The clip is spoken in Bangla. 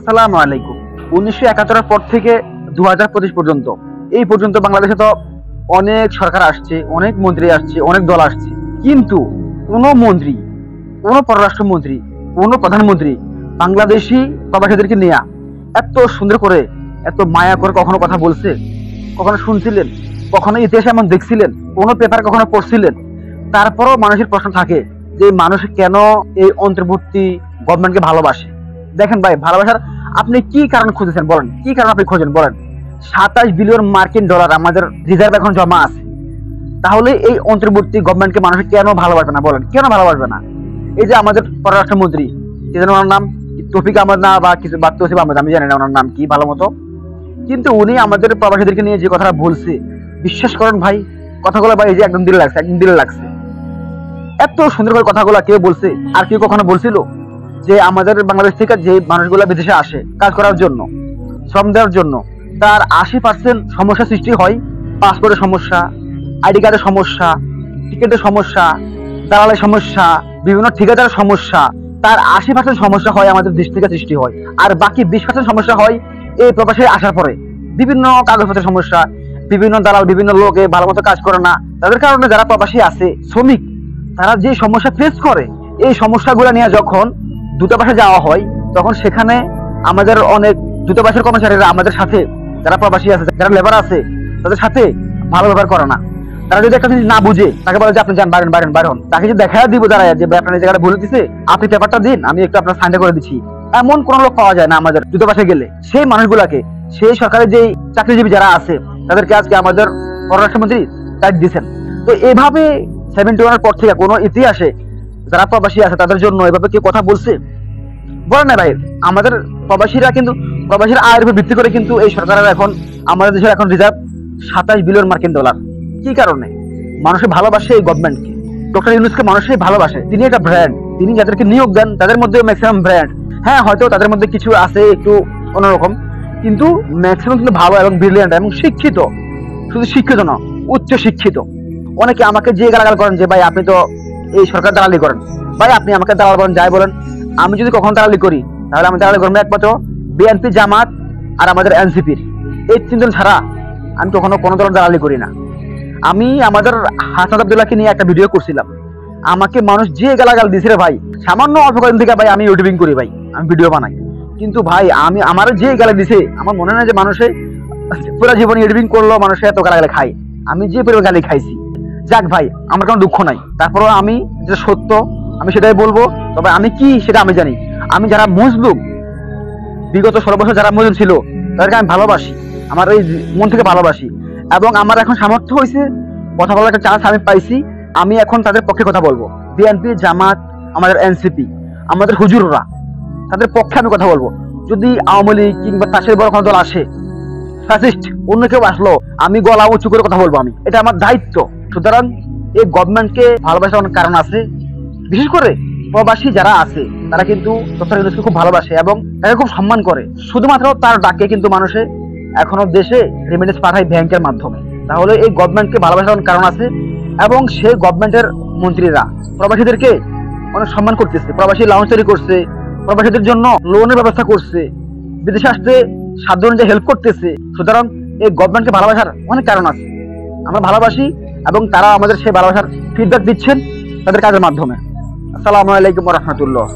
আসসালামু আলাইকুম। 1971 পর থেকে 2025 পর্যন্ত এই পর্যন্ত বাংলাদেশে তো অনেক সরকার আসছে, অনেক মন্ত্রী আসছে, অনেক দল আসছে, কিন্তু কোনো মন্ত্রী, কোনো পররাষ্ট্রমন্ত্রী, কোনো প্রধানমন্ত্রী বাংলাদেশি প্রবাসীদেরকে নিয়ে এত সুন্দর করে, এত মায়া করে কখনো কথা বলছে? কখনো শুনছিলেন? কখনো ইতিহাসে এমন দেখছিলেন? কোনো পেপার কখনো পড়ছিলেন? তারপরও মানুষের প্রশ্ন থাকে যে মানুষ কেন এই অন্তর্বর্তী গভর্নমেন্টকে ভালোবাসে। দেখেন ভাই, ভালোবাসার আপনি কি কারণ খুঁজেছেন বলেন, কি কারণ আপনি খোঁজেন বলেন? 27 বিলিয়ন মার্কিন ডলার আমাদের রিজার্ভ এখন জমা আছে। তাহলে এই অন্তর্বর্তী গভর্নমেন্টকে মানুষ কেন ভালোবাসবে না বলেন? কেন ভালোবাসবে না? এই যে আমাদের পররাষ্ট্রমন্ত্রী, কি যেন ওনার নাম, তৌফিক আহমদ না বা কিছু বা তৌসিফ আহমদ, আমি জানি না ওনার নাম কি ভালো মতো, কিন্তু উনি আমাদের প্রবাসীদেরকে নিয়ে যে কথাটা বলছে, বিশ্বাস করেন ভাই, কথাগুলো ভাই এই যে একদম দিলে লাগছে, একদম দিলে লাগছে। এত সুন্দর করে কথাগুলো কেউ বলছে? আর কেউ কখনো বলছিল যে আমাদের বাংলাদেশ থেকে যে মানুষগুলো বিদেশে আসে কাজ করার জন্য, শ্রম দেওয়ার জন্য, তার 80% সমস্যা সৃষ্টি হয়? পাসপোর্টের সমস্যা, আইডি কার্ডের সমস্যা, টিকিটের সমস্যা, দালালের সমস্যা, বিভিন্ন ঠিকাদারের সমস্যা, তার 80% সমস্যা হয় আমাদের দেশ থেকে সৃষ্টি হয়। আর বাকি 20% সমস্যা হয় এই প্রবাসে আসার পরে। বিভিন্ন কাগজপত্রের সমস্যা, বিভিন্ন দালাল, বিভিন্ন লোকে ভালো মতো কাজ করে না, তাদের কারণে যারা প্রবাসী আছে, শ্রমিক, তারা যে সমস্যা ফেস করে, এই সমস্যাগুলো নিয়ে যখন দূতাবাসে যাওয়া হয়, তখন সেখানে আমাদের অনেক দূতাবাসের কর্মচারীরা আমাদের সাথে, যারা প্রবাসী আছে, যারা লেবার আছে, তাদের সাথে ভালো ব্যবহার করে না। তারা যদি একটা জিনিস না বুঝে, তাকে বলে যে আপনি যান, বাইরেন বাইরেন বাইরন, তাকে যদি দেখা দিব দাঁড়ায় যে আপনার এই জায়গাটা ভুলে দিছে, আপনি পেপারটা দিন, আমি একটু আপনার সাইনটা করে দিচ্ছি, এমন কোন লোক পাওয়া যায় না আমাদের দূতাবাসে গেলে। সেই মানুষগুলাকে, সেই সরকারের যে চাকরিজীবী যারা আছে, তাদেরকে আজকে আমাদের পররাষ্ট্রমন্ত্রী টাইট দিচ্ছেন। তো এভাবে 71 পর থেকে কোনো ইতিহাসে যারা প্রবাসী আছে তাদের জন্য এভাবে কেউ কথা বলছে? বলে না ভাই। আমাদের প্রবাসীরা কিন্তু, প্রবাসীর আয়ের উপর ভিত্তি করে কিন্তু এই সরকারের এখন, আমাদের দেশের এখন রিজার্ভ 27 বিলিয়ন মার্কিন ডলার। কি কারণে? মানুষের ভালোবাসে এই গভর্নমেন্টকে। ডক্টর ইউনূসকে মানুষই ভালোবাসে। তিনি একটা ব্র্যান্ড, তিনি যাদেরকে নিয়োগ দেন তাদের মধ্যে ম্যাক্সিমাম ব্র্যান্ড। হ্যাঁ, হয়তো তাদের মধ্যে কিছু আছে একটু অন্যরকম, কিন্তু ম্যাক্সিমাম কিন্তু ভালো এবং ব্রিলিয়ান্ট এবং শিক্ষিত। শুধু শিক্ষিত না, উচ্চ শিক্ষিত। অনেকে আমাকে যে গালাগাল করেন যে ভাই আপনি তো এই সরকার দালালি করেন। ভাই আপনি আমাকে দালাল করেন যাই বলেন, আমি যদি কখনো দালালি করি তাহলে আমি দালালি করবো একমাত্র বিএনপি, জামাত আর আমাদের এনসিপির, এই তিনজন ছাড়া আমি কখনো কোনো দলের দালালি করি না। আমি আমাদের হাসান আব্দুল্লাহকে নিয়ে একটা ভিডিও করছিলাম, আমাকে মানুষ যে গালাগাল দিয়েছে রে ভাই, সামান্য অল্প কদিন থেকে ভাই আমি ইউটিউবিং করি, ভাই আমি ভিডিও বানাই, কিন্তু ভাই আমি আমার যে গালা দিছে, আমার মনে হয় যে মানুষে পুরো জীবন ইউটিউবিং করলো, মানুষে এত গালাগালি খায়, আমি যে পরিমাণ গালি খাইছি। যাক ভাই, আমার কোনো দুঃখ নাই, তারপরেও আমি যেটা সত্য আমি সেটাই বলবো। তবে আমি কি সেটা আমি জানি, আমি যারা মজলুম, বিগত 16 বছর যারা মজলুম ছিল, তাদেরকে আমি ভালোবাসি, আমার এই মন থেকে ভালোবাসি, এবং আমার এখন সামর্থ্য হয়েছে, কথা বলার একটা চান্স আমি পাইছি, আমি এখন তাদের পক্ষে কথা বলবো। বিএনপি, জামাত, আমাদের এনসিপি, আমাদের হুজুররা, তাদের পক্ষে আমি কথা বলবো। যদি আওয়ামী লীগ কিংবা তাসের বড় কোনো দল আসে, ফ্যাসিস্ট অন্য কেউ আসলো, আমি গলা উঁচু করে কথা বলবো, আমি, এটা আমার দায়িত্ব। সুতরাং এই গভর্নমেন্টকে ভালোবাসার অনেক কারণ আছে। বিশেষ করে প্রবাসী যারা আছে তারা কিন্তু ডক্টর ইউনূসকে খুব ভালোবাসে এবং তাকে খুব সম্মান করে। শুধুমাত্র তার ডাকে কিন্তু মানুষে এখনো দেশে রেমিটেন্স পাঠায় ব্যাংকের মাধ্যমে। তাহলে এই গভর্নমেন্টকে ভালোবাসার অনেক কারণ আছে, এবং সেই গভর্নমেন্টের মন্ত্রীরা প্রবাসীদেরকে অনেক সম্মান করতেছে, প্রবাসী লাউঞ্জ তৈরি করছে, প্রবাসীদের জন্য লোনের ব্যবস্থা করছে, বিদেশে আসতে সাধ্য অনুযায়ী হেল্প করতেছে। সুতরাং এই গভর্নমেন্টকে ভালোবাসার অনেক কারণ আছে, আমরা ভালোবাসি, এবং তারা আমাদের সেই ভালোবাসার ফিডব্যাক দিচ্ছেন তাদের কাজের মাধ্যমে। আসসালামু আলাইকুম ওয়া রাহমাতুল্লাহ।